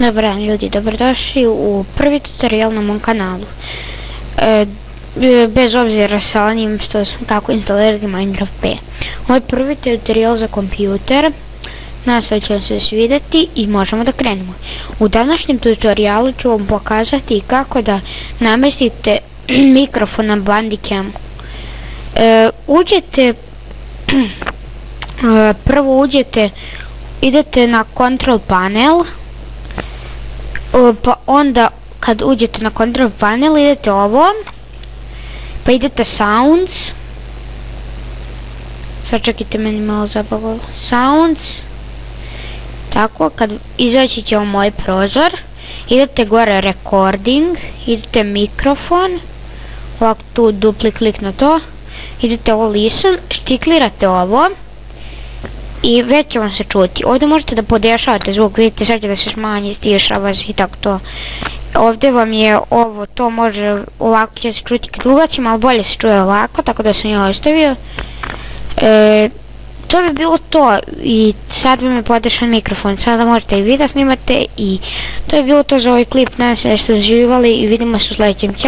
Dobar dan ljudi, dobrodošli u prvi tutorial na mom kanalu. Bez obzira sa onim kako instalirati Minecraft P. Ovo je prvi tutorial za kompjuter. Nadam će vam se svidjeti i možemo da krenemo. U današnjem tutorialu ću vam pokazati kako da namestite mikrofon na Bandicam. Prvo idete na Control panel, pa onda kad uđete na Control panel idete ovo, pa idete Sounds, sad čekajte, meni malo zabavilo, Sounds, tako, kad izaći će vam moj prozor, idete gore Recording, idete Mikrofon, ovako tu dupli klik na to, idete ovo Listen, štiklirate ovo i već će vam se čuti. Ovdje možete da podešavate zvuk, vidite sad će da se smanji, stišava se i tako to. Ovdje vam je ovo, to može, ovako će se čuti kad ugacim, ali bolje se čuje ovako, tako da sam je ostavio. To bi bilo to i sad vam je podešan mikrofon, sada možete i vi da snimate i to je bilo to za ovaj klip, nadam se da ste uživali i vidimo se u sljedećem.